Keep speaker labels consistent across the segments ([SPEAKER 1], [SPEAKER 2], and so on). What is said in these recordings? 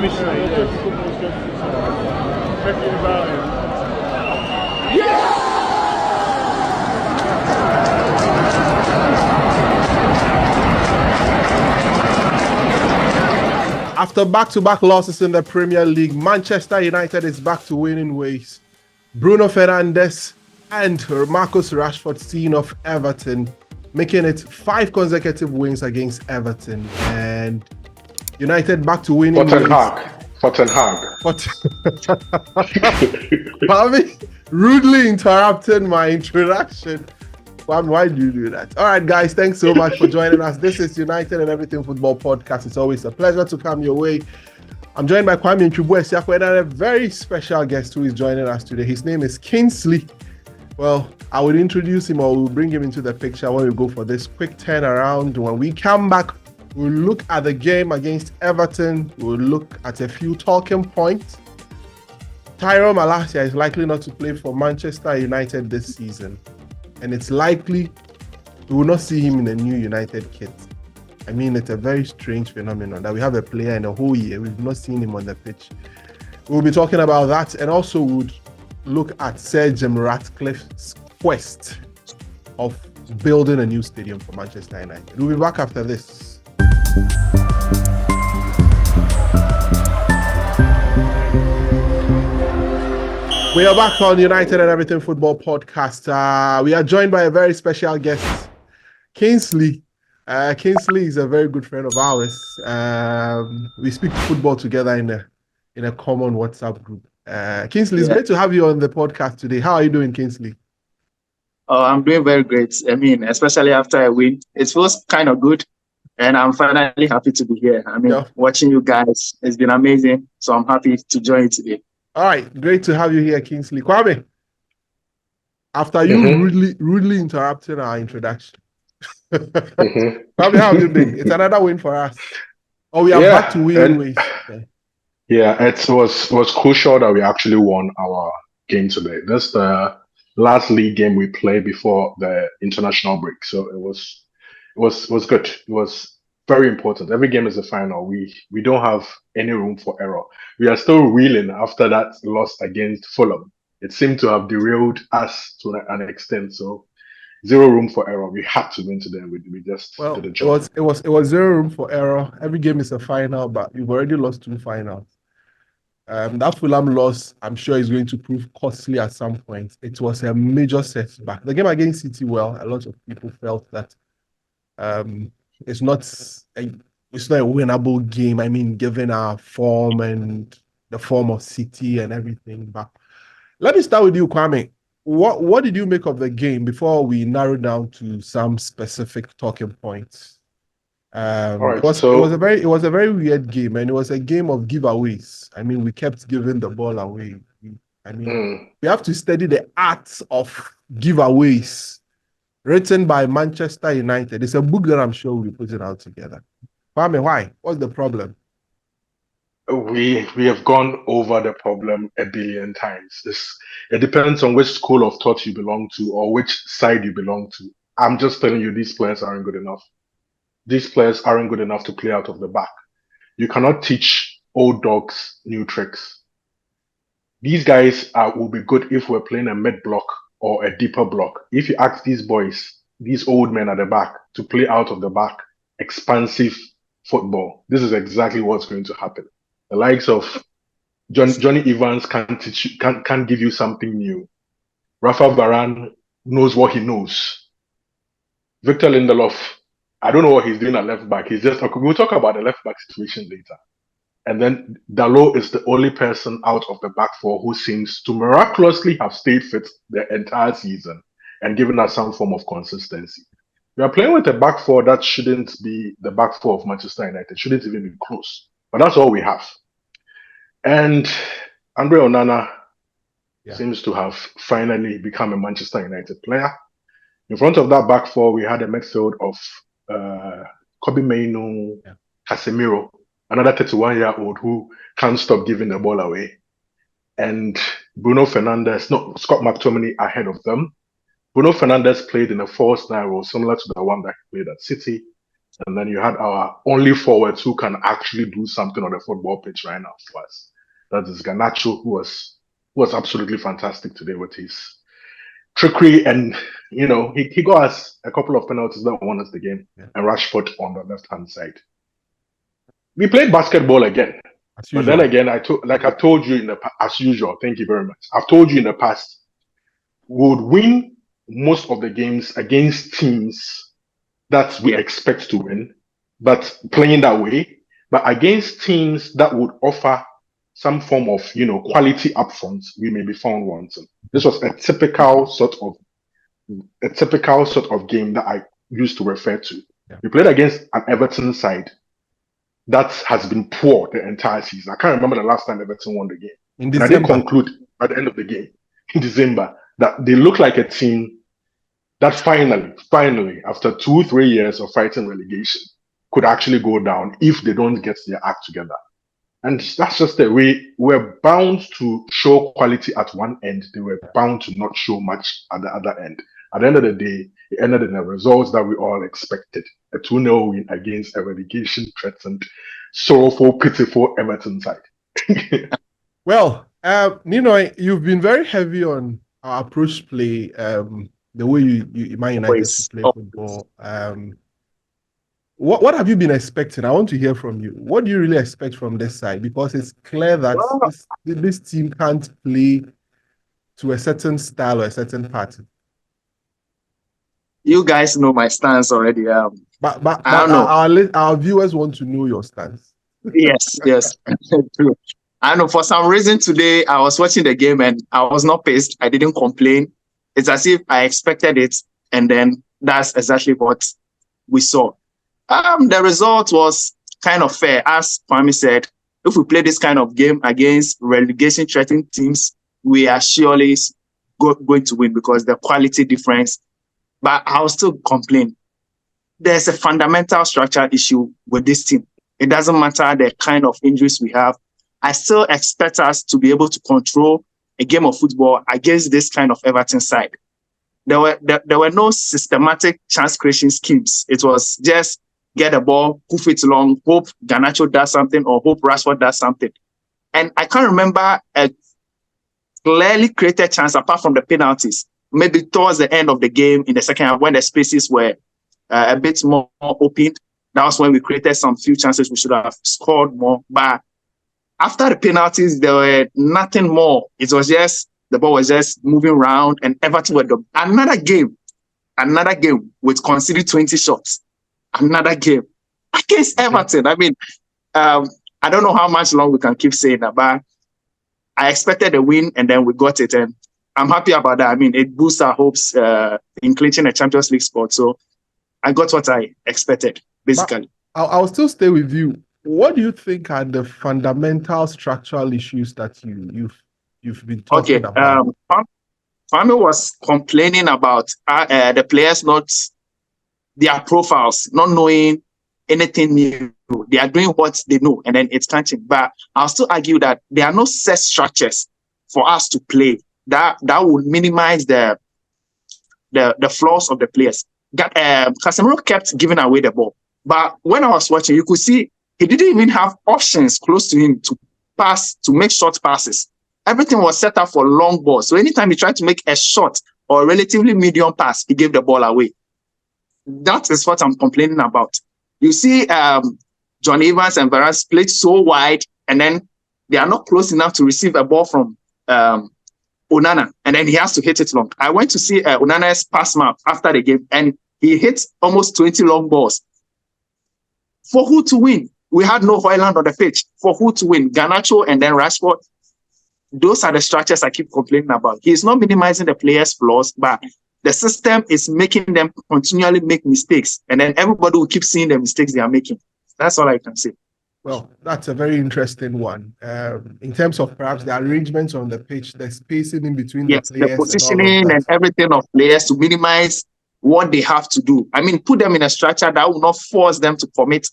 [SPEAKER 1] Let me show you. Check it out. Yeah! After back-to-back losses in the Premier League, Manchester United is back to winning ways. Bruno Fernandes and Marcus Rashford team of Everton, making it 5 consecutive wins against Everton. And United back to winning ways.
[SPEAKER 2] For Ten Hag.
[SPEAKER 1] Rudely interrupted my introduction. Why do you do that? All right, guys, thanks so much for joining us. This is United and Everything Football Podcast. It's always a pleasure to come your way. I'm joined by Kwame Nchubu and a very special guest who is joining us today. His name is Kingsley. Well, I will introduce him or we'll bring him into the picture when we go for this quick turnaround. When we come back, we'll look at the game against Everton. We'll look at a few talking points. Tyrone Malacia is likely not to play for Manchester United this season. And it's likely we will not see him in a new United kit. I mean, it's a very strange phenomenon that we have a player in a whole year. We've not seen him on the pitch. We'll be talking about that, and also would look at Sir Jim Ratcliff's quest of building a new stadium for Manchester United. We'll be back after this. We are back on United and Everything Football Podcast. We are joined by a very special guest, Kingsley. Kingsley is a very good friend of ours. We speak football together in a common WhatsApp group. Kingsley, it's great to have you on the podcast today. How are you doing, Kingsley?
[SPEAKER 3] Oh, I'm doing very great. I mean, especially after a win, it feels kind of good. And I'm finally happy to be here. I mean, watching you guys, it's been amazing. So I'm happy to join you today. All
[SPEAKER 1] right, great to have you here, Kingsley. Kwame, after you rudely interrupting our introduction, Kwame, how have you been? It's another win for us. Oh, we are back to winning ways.
[SPEAKER 2] Yeah, it was crucial that we actually won our game today. That's the last league game we played before the international break, so it was good. It was very important. Every game is a final. We don't have any room for error. We are still reeling after that loss against Fulham. It seemed to have derailed us to an extent. So zero room for error. We had to win today. We just did a job.
[SPEAKER 1] It was zero room for error. Every game is a final, but you've already lost 2 finals. That Fulham loss, I'm sure, is going to prove costly at some point. It was a major setback. The game against City, a lot of people felt that it's not a winnable game. I mean, given our form and the form of City and everything. But let me start with you, Kwame. What did you make of the game before we narrow down to some specific talking points? It was a very weird game, and it was a game of giveaways. I mean, we kept giving the ball away. We have to study the art of giveaways, written by Manchester United. It's a book that I'm sure we'll be putting out together. Kwame, why? What's the problem?
[SPEAKER 2] We have gone over the problem a billion times. It depends on which school of thought you belong to or which side you belong to. I'm just telling you, these players aren't good enough. These players aren't good enough to play out of the back. You cannot teach old dogs new tricks. These guys will be good if we're playing a mid block or a deeper block. If you ask these boys, these old men at the back, to play out of the back, expansive football, this is exactly what's going to happen. The likes of Johnny Evans can't give you something new. Rafa Varane knows what he knows. Victor Lindelof, I don't know what he's doing at left back. We'll talk about the left back situation later. And then Dalot is the only person out of the back four who seems to miraculously have stayed fit the entire season and given us some form of consistency. We are playing with a back four that shouldn't be the back four of Manchester United. Shouldn't even be close. But that's all we have. And Andre Onana seems to have finally become a Manchester United player. In front of that back four, we had a midfield of Kobe Mainoo, Casemiro, another 31-year-old who can't stop giving the ball away. And Scott McTominay ahead of them. Bruno Fernandes played in a false 9 role, similar to the one that he played at City. And then you had our only forwards who can actually do something on the football pitch right now for us. That is Garnacho, who was absolutely fantastic today with his trickery, and he got us a couple of penalties that won us the game.
[SPEAKER 1] Yeah.
[SPEAKER 2] And Rashford on the left hand side. We played basketball again, but then again, I've told you as usual. Thank you very much. I've told you in the past, we would win most of the games against teams that we expect to win, but playing that way, but against teams that would offer some form of quality upfront, we may be found wanting. This was a typical sort of game that I used to refer to.
[SPEAKER 1] Yeah.
[SPEAKER 2] We played against an Everton side that has been poor the entire season. I can't remember the last time Everton won the game.
[SPEAKER 1] In
[SPEAKER 2] December. And I did conclude at the end of the game in December that they look like a team that finally, after 2-3 years of fighting relegation, could actually go down if they don't get their act together. And that's just the way we're bound to show quality at one end. They were bound to not show much at the other end. At the end of the day, it ended in the results that we all expected. A 2-0 win against a relegation-threatened, sorrowful, pitiful Everton side.
[SPEAKER 1] Well, Nino, you've been very heavy on our approach play, the way you Man United to play football. What have you been expecting? I want to hear from you. What do you really expect from this side? Because it's clear that this team can't play to a certain style or a certain pattern.
[SPEAKER 3] You guys know my stance already.
[SPEAKER 1] But our viewers want to know your stance.
[SPEAKER 3] Yes. True. I know for some reason today I was watching the game and I was not pissed. I didn't complain. It's as if I expected it, and then that's exactly what we saw. The result was kind of fair. As Kwame said, if we play this kind of game against relegation-threatening teams, we are surely going to win because the quality difference. But I'll still complain. There's a fundamental structural issue with this team. It doesn't matter the kind of injuries we have. I still expect us to be able to control a game of football against this kind of Everton side. There were no systematic chance creation schemes. It was just get the ball, hoof it long, hope Garnacho does something or hope Rashford does something. And I can't remember a clearly created chance apart from the penalties. Maybe towards the end of the game in the second half when the spaces were a bit more opened. That was when we created some few chances we should have scored more. But after the penalties, there were nothing more. It was just, the ball was just moving around and Everton were done. Another game with conceded 20 shots. Another game against Everton. I mean, I don't know how much long we can keep saying that, but I expected a win and then we got it. And I'm happy about that. I mean, it boosts our hopes in clinching a Champions League spot. So I got what I expected, basically.
[SPEAKER 1] But I'll still stay with you. What do you think are the fundamental structural issues that you've been talking about?
[SPEAKER 3] Kwame was complaining about the players their profiles, not knowing anything new. They are doing what they know, and then it's catching. But I'll still argue that there are no set structures for us to play that would minimize the flaws of the players. Casemiro kept giving away the ball, but when I was watching, you could see he didn't even have options close to him to pass, to make short passes. Everything was set up for long balls. So anytime he tried to make a short or a relatively medium pass, he gave the ball away. That is what I'm complaining about. You see, John Evans and Varane played so wide, and then they are not close enough to receive a ball from Onana, and then he has to hit it long. I went to see Onana's pass map after the game, and he hit almost 20 long balls. For who to win? We had no Højlund on the pitch. For who to win? Garnacho and then Rashford. Those are the structures I keep complaining about. He's not minimizing the players' flaws, but the system is making them continually make mistakes. And then everybody will keep seeing the mistakes they are making. That's all I can say.
[SPEAKER 1] Well, that's a very interesting one. In terms of perhaps the arrangements on the pitch, the spacing in between the players.
[SPEAKER 3] The positioning and everything of players to minimize what they have to do. I mean, put them in a structure that will not force them to commit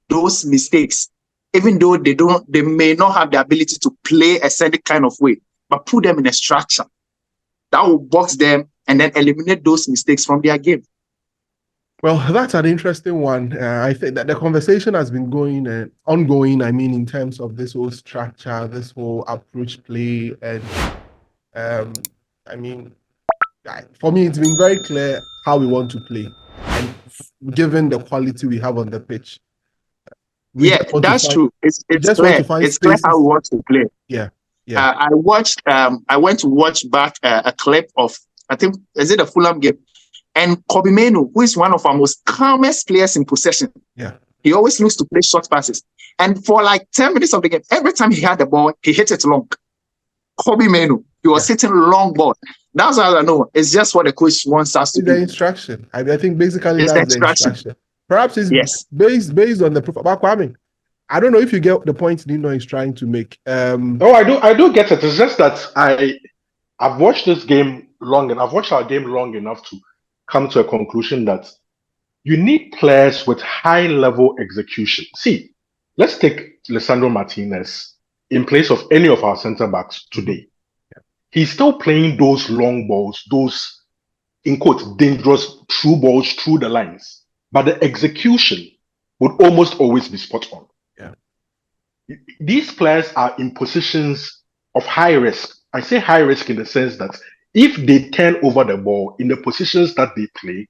[SPEAKER 3] those mistakes, even though they may not have the ability to play a certain kind of way, but put them in a structure that will box them and then eliminate those mistakes from their game.
[SPEAKER 1] Well, that's an interesting one. I think that the conversation has been ongoing. I mean, in terms of this whole structure, this whole approach play, and um, I mean, for me, it's been very clear how we want to play, and given the quality we have on the pitch, we
[SPEAKER 3] Yeah,
[SPEAKER 1] just want to
[SPEAKER 3] that's
[SPEAKER 1] find.
[SPEAKER 3] true. It's
[SPEAKER 1] We
[SPEAKER 3] it's
[SPEAKER 1] just want to
[SPEAKER 3] clear.
[SPEAKER 1] find
[SPEAKER 3] It's clear how
[SPEAKER 1] spaces.
[SPEAKER 3] we want to play.
[SPEAKER 1] Yeah, yeah.
[SPEAKER 3] I watched. I went to watch back a clip of, I think, is it a Fulham game? And Kobe Menu, who is one of our most calmest players in possession,
[SPEAKER 1] Yeah.
[SPEAKER 3] he always looks to play short passes. And for like 10 minutes of the game, every time he had the ball, he hit it long. Kobe Menu, he was hitting long ball. That's all I know. It's just what the coach wants us to
[SPEAKER 1] It's the
[SPEAKER 3] do.
[SPEAKER 1] instruction. I think basically
[SPEAKER 3] It's
[SPEAKER 1] that's
[SPEAKER 3] the instruction.
[SPEAKER 1] Perhaps it's
[SPEAKER 3] Yes.
[SPEAKER 1] based on the proof about Kwame. I don't know if you get the point Nino is trying to make.
[SPEAKER 2] Oh, I do get it. It's just that I've watched this game long enough. I've watched our game long enough to come to a conclusion that you need players with high level execution. See, let's take Lisandro Martinez in place of any of our centre backs today.
[SPEAKER 1] Yeah.
[SPEAKER 2] He's still playing those long balls, those in quotes dangerous through balls through the lines, but the execution would almost always be spot on.
[SPEAKER 1] Yeah.
[SPEAKER 2] These players are in positions of high risk. I say high risk in the sense that if they turn over the ball in the positions that they play,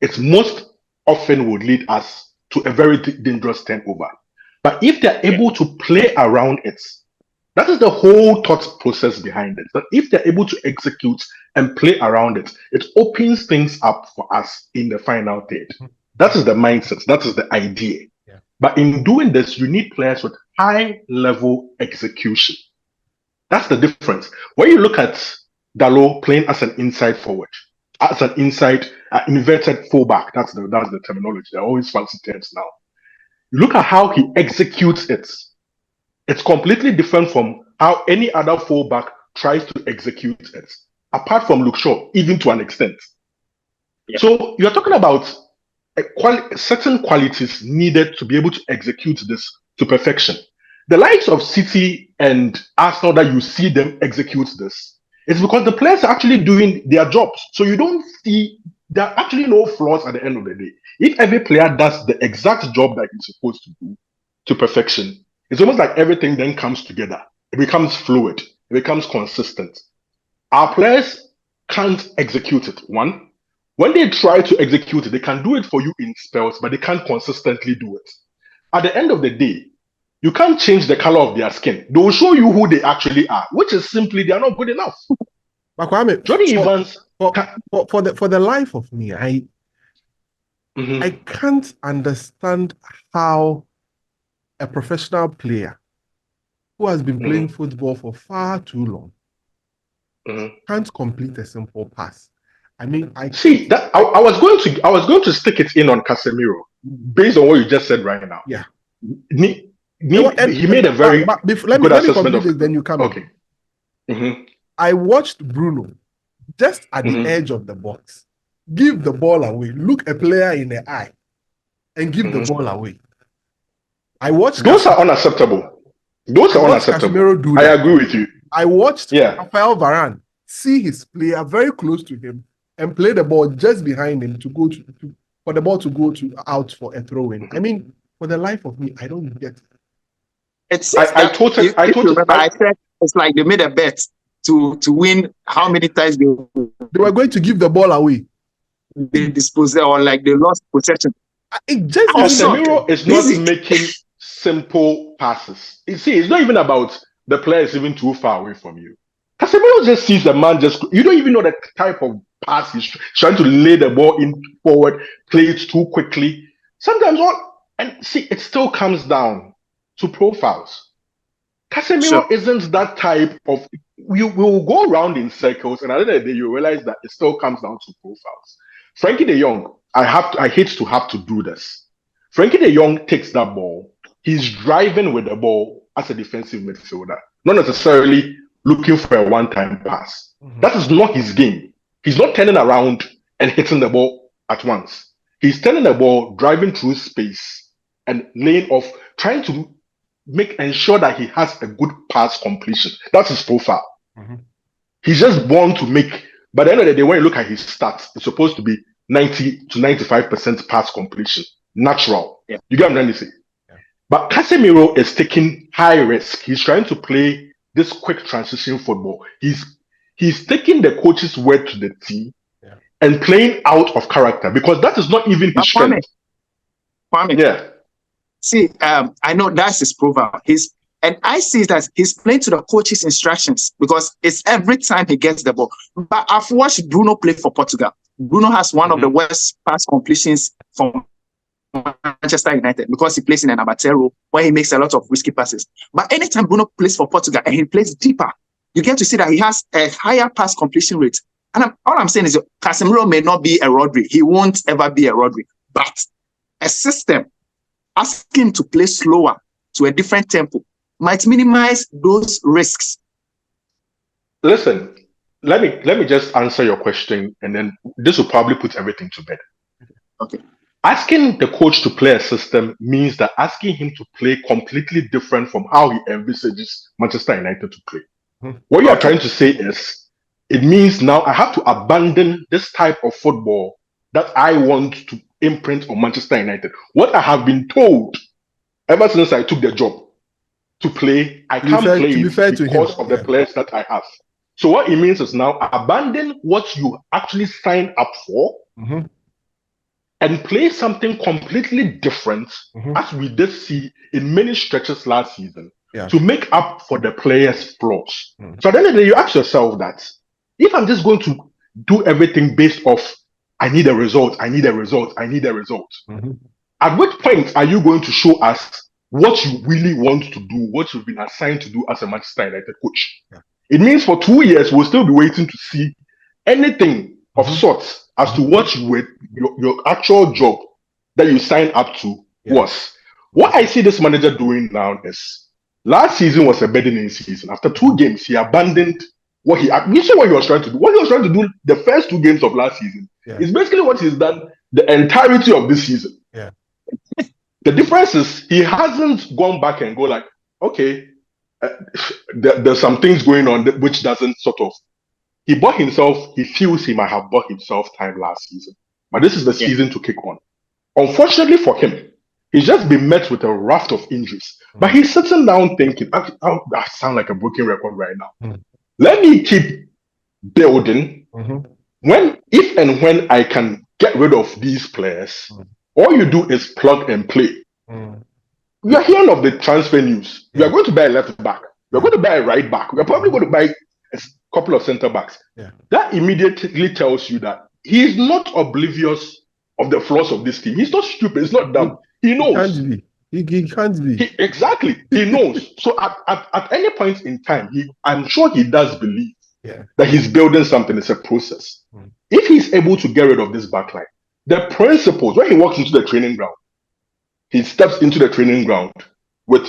[SPEAKER 2] it most often would lead us to a very dangerous turnover. But if they're able to play around it, that is the whole thought process behind it. That if they're able to execute and play around it, it opens things up for us in the final third. That is the mindset. That is the idea.
[SPEAKER 1] Yeah.
[SPEAKER 2] But in doing this, you need players with high level execution. That's the difference. When you look at Dalot playing as an inside forward, as an inside inverted fullback, that's the terminology. They're always fancy terms now. You look at how he executes it. It's completely different from how any other fullback tries to execute it, apart from Luke Shaw, even to an extent. Yeah. So you're talking about certain qualities needed to be able to execute this to perfection. The likes of City and Arsenal that you see them execute this, it's because the players are actually doing their jobs. So you don't see, there are actually no flaws at the end of the day. If every player does the exact job that he's supposed to do to perfection, it's almost like everything then comes together. It becomes fluid. It becomes consistent. Our players can't execute it. One, when they try to execute it, they can do it for you in spells, but they can't consistently do it. At the end of the day, you can't change the color of their skin. They will show you who they actually are, which is simply they are not good enough.
[SPEAKER 1] But Kwame,
[SPEAKER 2] Johnny Evans,
[SPEAKER 1] for the life of me, I can't understand how a professional player who has been playing football for far too long can't complete a simple pass. I mean, I
[SPEAKER 2] was going to stick it in on Casemiro based on what you just said right now.
[SPEAKER 1] Yeah,
[SPEAKER 2] he made a very good assessment of
[SPEAKER 1] it. Then you come.
[SPEAKER 2] Okay.
[SPEAKER 1] I watched Bruno just at the edge of the box give the ball away, look a player in the eye, and give the ball away. I watched.
[SPEAKER 2] Those are unacceptable. Those are unacceptable. I agree with you.
[SPEAKER 1] I watched Rafael Varane see his player very close to him and play the ball just behind him for the ball to go out for a throw-in. I mean, for the life of me, I don't get it.
[SPEAKER 2] I totally
[SPEAKER 3] I said it's like they made a bet to win how many times they
[SPEAKER 1] were going to give the ball away.
[SPEAKER 3] They disposed or like they lost possession.
[SPEAKER 2] Casemiro is not making simple passes. You see, it's not even about the player is even too far away from you. Casemiro just sees the man you don't even know the type of pass he's trying to lay the ball in forward, play it too quickly. Sometimes it still comes down to profiles. Casemiro isn't that type of. We will go around in circles, and at the end of the day, you realize that it still comes down to profiles. Frankie De Jong, I hate to have to do this. Frankie De Jong takes that ball. He's driving with the ball as a defensive midfielder, not necessarily looking for a one-time pass. That is not his game. He's not turning around and hitting the ball at once. He's turning the ball, driving through space, and laying off, trying to ensure that he has a good pass completion. That's his profile. He's just born to make. By the end of the day, when you look at his stats, it's supposed to be 90 to 95% pass completion. Natural.
[SPEAKER 3] Yeah.
[SPEAKER 2] You get what I'm trying to say?
[SPEAKER 1] Yeah.
[SPEAKER 2] But Casemiro is taking high risk. He's trying to play this quick transition football. He's taking the coach's word to the T and playing out of character because that is not even his strength.
[SPEAKER 3] Kwame.
[SPEAKER 2] Yeah.
[SPEAKER 3] See, I know that's his profile. And I see that he's playing to the coach's instructions because it's every time he gets the ball. But I've watched Bruno play for Portugal. Bruno has one of the worst pass completions for Manchester United because he plays in an abatero where he makes a lot of risky passes. But anytime Bruno plays for Portugal and he plays deeper, you get to see that he has a higher pass completion rate. And all I'm saying is Casemiro may not be a Rodri. He won't ever be a Rodri. But a system asking him to play slower to a different tempo might minimize those risks.
[SPEAKER 2] Listen, let me just answer your question, and then this will probably put everything to bed.
[SPEAKER 3] Okay.
[SPEAKER 2] Asking the coach to play a system means that asking him to play completely different from how he envisages Manchester United to play. What you are trying to say is, it means now I have to abandon this type of football that I want to imprint on Manchester United. What I have been told ever since I took the job to play, I can't play it because of the players that I have. So what it means is now abandon what you actually signed up for and play something completely different, as we did see in many stretches last season, to make up for the players' flaws. So at the end of the day, you ask yourself that if I'm just going to do everything based off, I need a result, I need a result, I need a result. At which point are you going to show us what you really want to do, what you've been assigned to do as a Manchester United coach? It means for 2 years, we'll still be waiting to see anything of sorts as to what your actual job that you signed up to was. What I see this manager doing now is, last season was a burdening season. After 2 games, he abandoned what he was trying to do. What he was trying to do the first 2 games of last season is basically what he's done the entirety of this season. The difference is he hasn't gone back and go like, okay, there's some things going on which doesn't sort of. He feels he might have bought himself time last season, but this is the season to kick on. Unfortunately for him, he's just been met with a raft of injuries. But he's sitting down thinking, I sound like a broken record right now. Let me keep building. If and when I can get rid of these players, all you do is plug and play. We are hearing of the transfer news. We are going to buy a left back. We are going to buy a right back. We are probably going to buy a couple of centre backs. That immediately tells you that he is not oblivious of the flaws of this team. He's not stupid. He's not dumb. He knows.
[SPEAKER 1] He can't be.
[SPEAKER 2] Exactly. He knows. So at any point in time, I'm sure he does believe that he's building something. It's a process. If he's able to get rid of this backline, the principles, when he walks into the training ground, he steps into the training ground with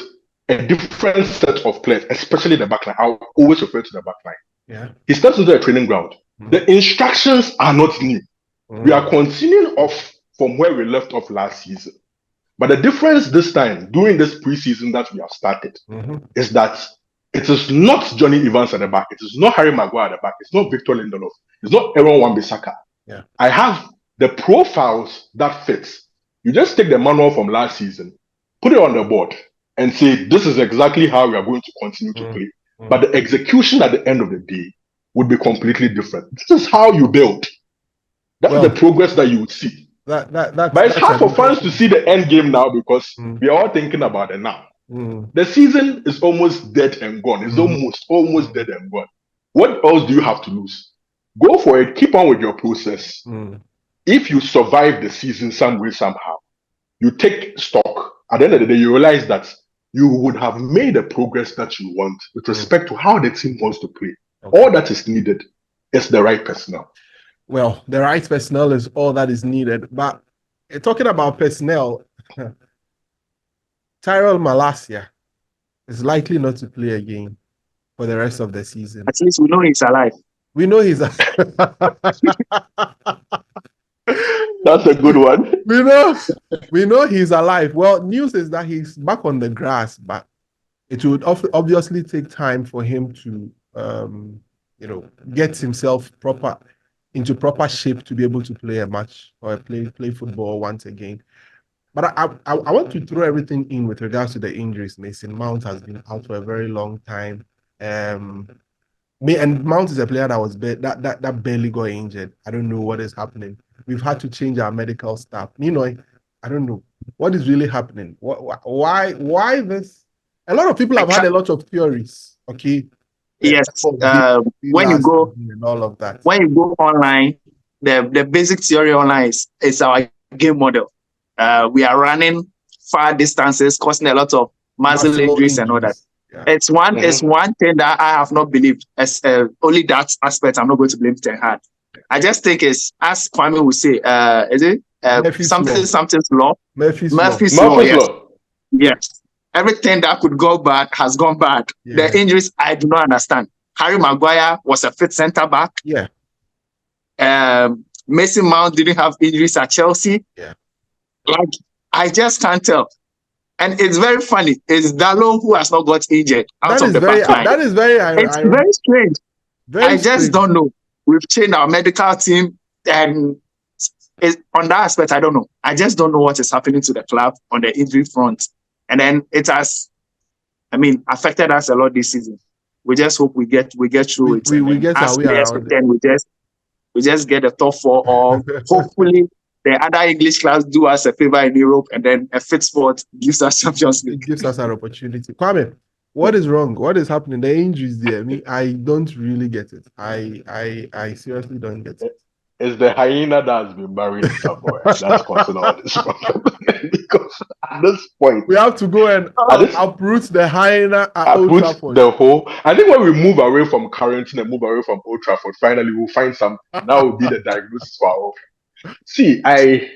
[SPEAKER 2] a different set of players, especially the backline. I'll always refer to the backline. He steps into the training ground. The instructions are not new. We are continuing off from where we left off last season. But the difference this time, during this preseason that we have started, is that it is not Johnny Evans at the back. It is not Harry Maguire at the back. It's not Victor Lindelof. It's not Aaron Wan-Bissaka. I have the profiles that fits. You just take the manual from last season, put it on the board, and say, this is exactly how we are going to continue to play. But the execution at the end of the day would be completely different. This is how you build. That's the progress that you would see. But it's hard for fans to see the end game now because we are all thinking about it now. The season is almost dead and gone. It's almost dead and gone. What else do you have to lose? Go for it. Keep on with your process. If you survive the season some way, somehow, you take stock. At the end of the day, you realize that you would have made the progress that you want with respect to how the team wants to play. All that is needed is the right personnel.
[SPEAKER 1] Well, the right personnel is all that is needed. But talking about personnel, Tyrell Malacia is likely not to play again for the rest of the season.
[SPEAKER 3] At least we know he's alive.
[SPEAKER 1] We know he's alive.
[SPEAKER 2] That's a good one.
[SPEAKER 1] We know he's alive. Well, news is that he's back on the grass, but it would obviously take time for him to, get himself proper into proper shape to be able to play a match or play football once again. But I want to throw everything in with regards to the injuries. Mason Mount has been out for a very long time. And Mount is a player that was that barely got injured. I don't know what is happening. We've had to change our medical staff. I don't know what is really happening. Why this? A lot of people have had a lot of theories. Okay.
[SPEAKER 3] Yes. When you go
[SPEAKER 1] and all of that.
[SPEAKER 3] When you go online, the basic theory online is our game model. We are running far distances, causing a lot of muscle injuries and all that. Yeah. It's one thing that I have not believed. As only that aspect, I'm not going to blame Ten Hag. I just think it's, as Kwame would say, is it something's law?
[SPEAKER 1] Murphy's
[SPEAKER 3] law. Yes. Everything that could go bad has gone bad. Yeah. The injuries, I do not understand. Harry Maguire was a fit centre back.
[SPEAKER 1] Yeah.
[SPEAKER 3] Mason Mount didn't have injuries at Chelsea.
[SPEAKER 1] Yeah.
[SPEAKER 3] Like, I just can't tell. And it's very funny. It's Dalot who has not got injured out of the back line.
[SPEAKER 1] That is very
[SPEAKER 3] It's very strange. I just don't know. We've changed our medical team, and on that aspect, I don't know. I just don't know what is happening to the club on the injury front. And then it has, affected us a lot this season. We just hope we get through it.
[SPEAKER 1] We get our way around
[SPEAKER 3] it. We just get a top 4, or hopefully the other English clubs do us a favor in Europe, and then a fit spot gives us Champions League.
[SPEAKER 1] It gives us an opportunity. Kwame, what is wrong? What is happening? The injuries there. I don't really get it. I seriously don't get it.
[SPEAKER 2] It's the hyena that has been buried somewhere. That's causing all this problem. Because at this point,
[SPEAKER 1] we have to go and uproot the hyena at Old Trafford.
[SPEAKER 2] I think when we move away from quarantine and move away from Old Trafford, finally we'll find some. That will be the diagnosis for our. See, I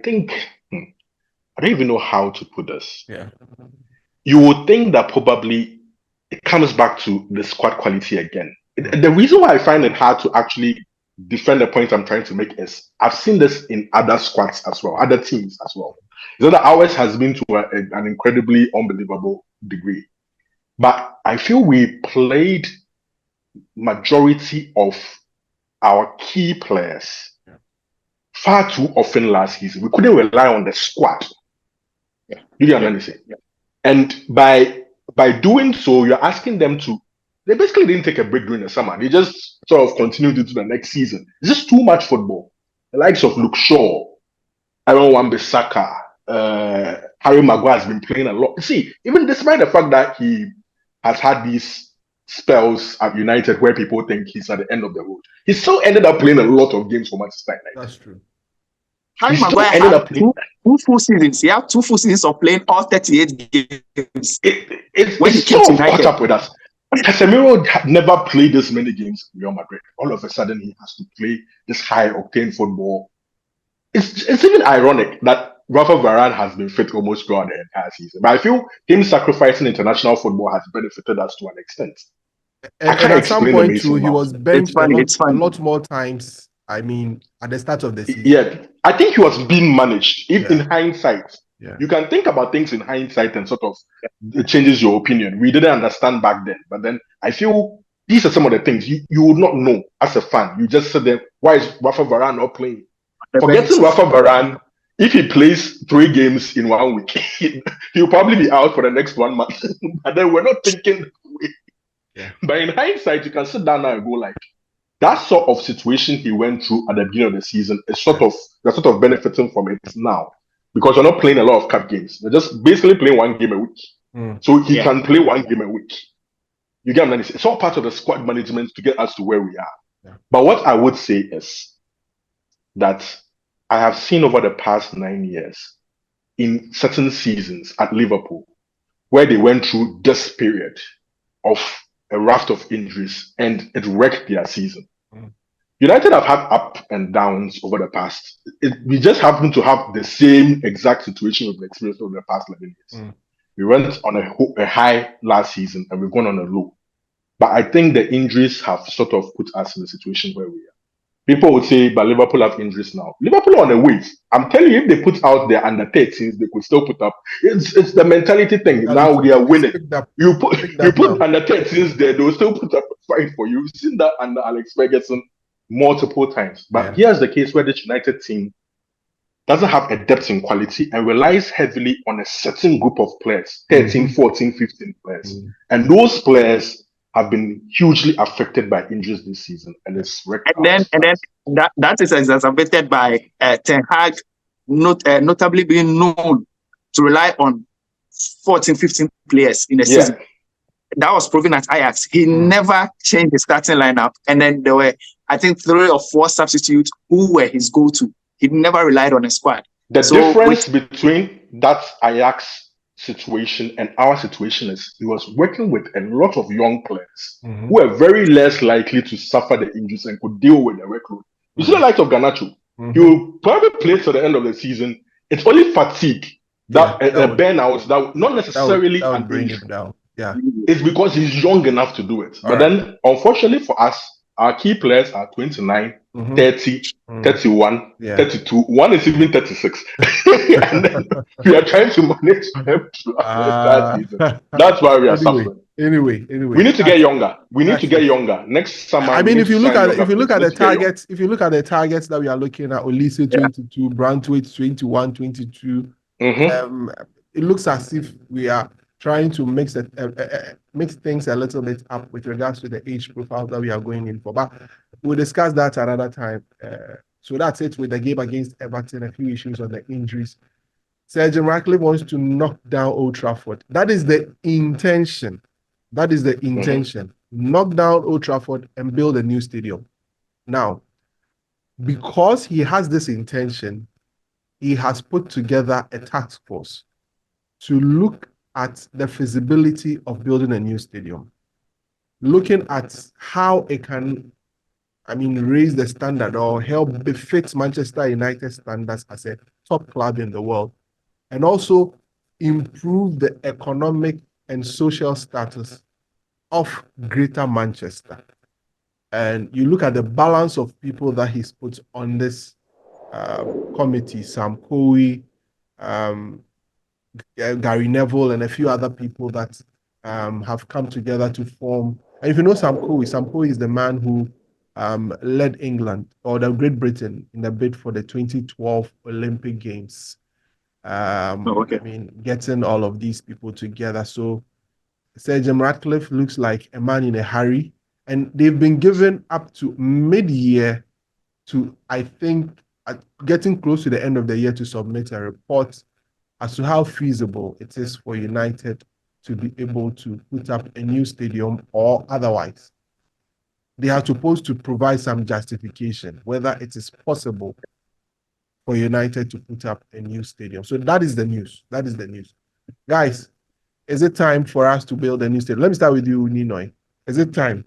[SPEAKER 2] think I don't even know how to put this.
[SPEAKER 1] Yeah.
[SPEAKER 2] You would think that probably it comes back to the squad quality again. The reason why I find it hard to actually defend the point I'm trying to make is I've seen this in other squads as well, other teams as well. So that ours has been to an incredibly unbelievable degree. But I feel we played majority of our key players far too often last season. We couldn't rely on the squad. Yeah. You get what I'm saying? Yeah. And by doing so, you're asking them to. They basically didn't take a break during the summer. They just sort of continued into the next season. It's just too much football. The likes of Luke Shaw, Aaron Wan-Bissaka, Harry Maguire has been playing a lot. See, even despite the fact that he has had these spells at United where people think he's at the end of the road, he still ended up playing a lot of games for Manchester United.
[SPEAKER 1] That's true.
[SPEAKER 3] Harry Maguire ended up playing two full seasons. He had 2 full seasons of playing all 38 games.
[SPEAKER 2] It's so caught up with us. Casemiro had never played this many games in Real Madrid. All of a sudden, he has to play this high-octane football. It's even ironic that Rafa Varane has been fit almost throughout the entire season. But I feel him sacrificing international football has benefited us to an extent.
[SPEAKER 1] And at some point, too, he was benched a lot more times. At the start of the season.
[SPEAKER 2] Yeah, I think he was being managed. If in hindsight, you can think about things in hindsight and sort of it changes your opinion. We didn't understand back then, but then I feel these are some of the things you would not know as a fan. You just said them. Why is Rafa Varane not playing? Forgetting Rafa Varane, if he plays 3 games in 1 week, he'll probably be out for the next 1 month. But then we're not thinking. But in hindsight, you can sit down now and go like, that sort of situation he went through at the beginning of the season is you're sort of benefiting from it now. Because you're not playing a lot of cup games. You're just basically playing 1 game a week. So he can play 1 game a week. You get what I'm saying? It's all part of the squad management to get us to where we are.
[SPEAKER 1] Yeah.
[SPEAKER 2] But what I would say is that I have seen over the past 9 years in certain seasons at Liverpool where they went through this period of a raft of injuries and it wrecked their season. United have had up and downs over the past. We just happen to have the same exact situation we've experienced over the past 11 years. We went on a high last season and we've gone on a low. But I think the injuries have sort of put us in the situation where we are. People would say, but Liverpool have injuries now. Liverpool are on a wave. I'm telling you, if they put out their under 13s, they could still put up. It's the mentality thing. Now they are winning. You put under 13s there, they'll still put up a fight for you. You've seen that under Alex Ferguson. multiple times. But here's the case where this United team doesn't have a depth in quality and relies heavily on a certain group of players, 13, 14, 15 players. And those players have been hugely affected by injuries this season. And it's
[SPEAKER 3] and then that is exacerbated by Ten Hag notably being known to rely on 14, 15 players in a season. That was proven at Ajax. He never changed the starting lineup. And then there were, I think, 3 or 4 substitutes who were his go-to. He never relied on a squad.
[SPEAKER 2] The difference between that Ajax situation and our situation is he was working with a lot of young players who were very less likely to suffer the injuries and could deal with the workload. You see the likes of Garnacho. He will probably play to the end of the season. It's only fatigue that burnout that not necessarily
[SPEAKER 1] that would bring him down.
[SPEAKER 2] It's because he's young enough to do it. But then, unfortunately for us, our key players are 29, 30, 31, 32. One is even 36. And then we are trying to manage them that season. That's why we are suffering.
[SPEAKER 1] Anyway,
[SPEAKER 2] we need to get younger. We need to get younger. Next summer.
[SPEAKER 1] I mean, if you look at the targets that we are looking at, Olise 22, Brantwaite 21, 22. It looks as if we are trying to mix things a little bit up with regards to the age profile that we are going in for. But we'll discuss that another time. So that's it with the game against Everton, a few issues on the injuries. Sir Jim Ratcliff wants to knock down Old Trafford. That is the intention. Knock down Old Trafford and build a new stadium. Now, because he has this intention, he has put together a task force to look at the feasibility of building a new stadium, looking at how it can, raise the standard or help befit Manchester United standards as a top club in the world, and also improve the economic and social status of Greater Manchester. And you look at the balance of people that he's put on this committee, Sam Cowie, Gary Neville, and a few other people that have come together to form. And if you know Sam Cowie is the man who led England or the Great Britain in the bid for the 2012 Olympic Games. Getting all of these people together. So Sir Jim Ratcliffe looks like a man in a hurry, and they've been given up to mid-year to, I think, getting close to the end of the year to submit a report as to how feasible it is for United to be able to put up a new stadium or otherwise. They are supposed to provide some justification whether it is possible for United to put up a new stadium. So that is the news. Guys, is it time for us to build a new stadium? Let me start with you, Ninoy. Is it time?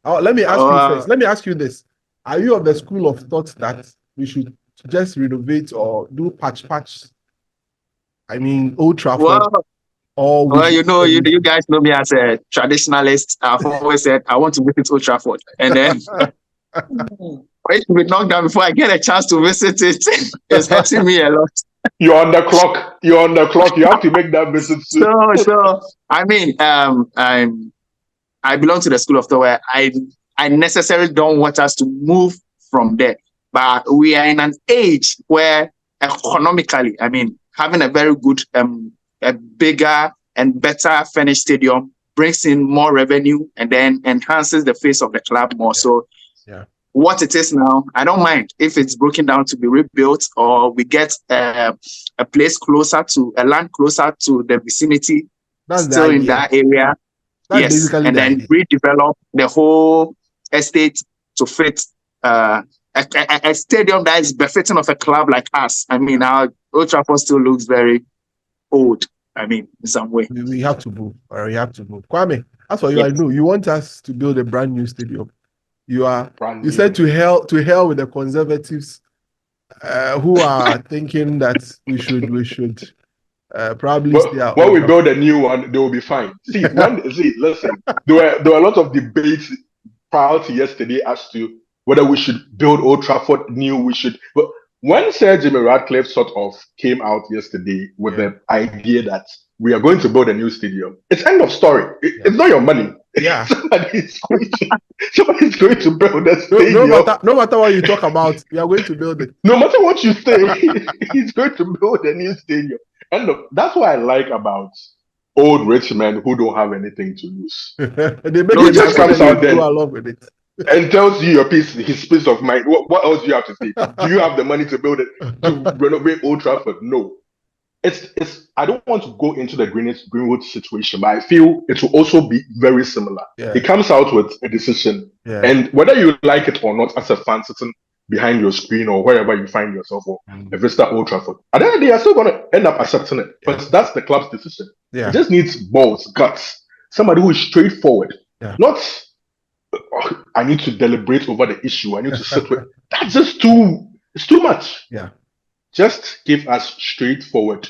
[SPEAKER 1] Let me ask you first. Let me ask you this. Are you of the school of thought that we should just renovate or do patch? Old Trafford.
[SPEAKER 3] You guys know me as a traditionalist. I've always said I want to visit Old Trafford, and then it will be knocked down before I get a chance to visit it. It's hurting me a lot.
[SPEAKER 2] You're on the clock. You have to make that visit soon.
[SPEAKER 3] So I belong to the school of thought where I necessarily don't want us to move from there, but we are in an age where economically, having a very good, a bigger and better furnished stadium brings in more revenue and then enhances the face of the club more. What it is now, I don't mind if it's broken down to be rebuilt, or we get a place closer to a land closer to the vicinity, still in that area. Yes, and then redevelop the whole estate to fit a stadium that is befitting of a club like us. Our Old Trafford still looks very old. In some way.
[SPEAKER 1] We have to move. Or we have to move. Kwame, as for you, I know you want us to build a brand new stadium. You said to hell with the conservatives who are thinking that we should probably stay out.
[SPEAKER 2] When we build a new one, they will be fine. Listen, there were a lot of debates prior to yesterday as to whether we should build Old Trafford new. But when Sir Jimmy Ratcliffe sort of came out yesterday with the idea that we are going to build a new stadium, it's end of story. It's not your money.
[SPEAKER 1] Yeah.
[SPEAKER 2] Somebody's going to build a stadium.
[SPEAKER 1] No matter what you talk about, we are going to build it.
[SPEAKER 2] No matter what you say, he's going to build a new stadium. And look, that's what I like about old rich men who don't have anything to lose.
[SPEAKER 1] They make
[SPEAKER 2] He
[SPEAKER 1] it
[SPEAKER 2] just comes out then
[SPEAKER 1] go along with it
[SPEAKER 2] and tells you his peace of mind. What else do you have to say? Do you have the money to build it, to renovate Old Trafford? No. It's. I don't want to go into the Greenwood situation, but I feel it will also be very similar.
[SPEAKER 1] Yeah.
[SPEAKER 2] He comes out with a decision, and whether you like it or not, as a fan sitting behind your screen or wherever you find yourself, or a visitor Old Trafford, at the end of the day, you're still going to end up accepting it. But that's the club's decision.
[SPEAKER 1] Yeah.
[SPEAKER 2] It just needs balls, guts, somebody who is straightforward, not. Oh, I need to deliberate over the issue. I need to sit with. That's just too. It's too much.
[SPEAKER 1] Yeah.
[SPEAKER 2] Just give us straightforward,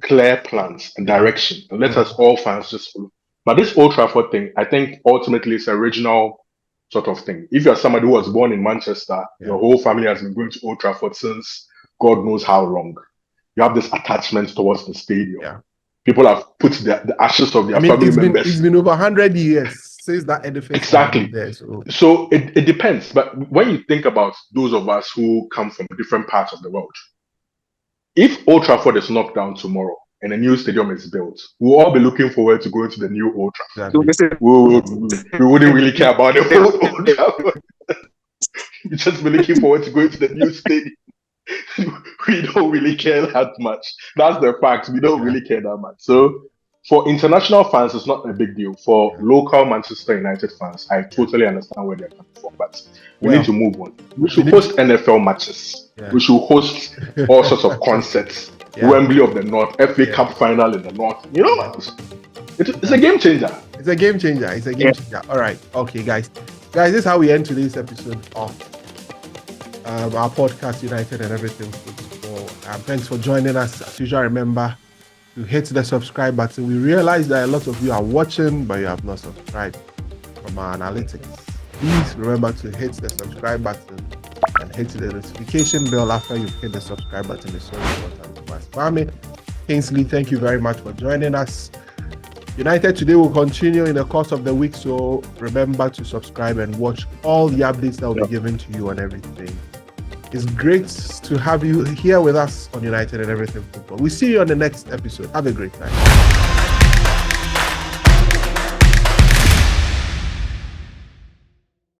[SPEAKER 2] clear plans and direction, and let us all fans just follow. But this Old Trafford thing, I think ultimately it's a regional sort of thing. If you're somebody who was born in Manchester, your whole family has been going to Old Trafford since God knows how long. You have this attachment towards the stadium.
[SPEAKER 1] Yeah.
[SPEAKER 2] People have put the ashes of their family members.
[SPEAKER 1] It's been over 100 years since that edifice.
[SPEAKER 2] Exactly.
[SPEAKER 1] There,
[SPEAKER 2] so it depends. But when you think about those of us who come from different parts of the world, if Old Trafford is knocked down tomorrow and a new stadium is built, we'll all be looking forward to going to the new Old Trafford.
[SPEAKER 1] Exactly.
[SPEAKER 2] We wouldn't really care about the Old Trafford. We'd just be looking forward to going to the new stadium. We don't really care that much. That's the fact. We don't really care that much. So for international fans, it's not a big deal. For local Manchester United fans, I totally understand where they're coming from. But we need to move on. We should host NFL matches. We should host all sorts of concerts. Wembley of the North, FA Cup final in the North. You know, it's a game changer.
[SPEAKER 1] It's a game changer. All right. Okay, guys. This is how we end today's episode of our podcast, United and Everything Football. Thanks for joining us. As usual, remember to hit the subscribe button. We realize that a lot of you are watching, but you have not subscribed from our analytics. Please remember to hit the subscribe button and hit the notification bell after you've hit the subscribe button. It's so important to us. Kwame, Kingsley, thank you very much for joining us. United Today will continue in the course of the week, so remember to subscribe and watch all the updates that will be given to you on everything. It's great to have you here with us on United and Everything Football. We'll see you on the next episode. Have a great time.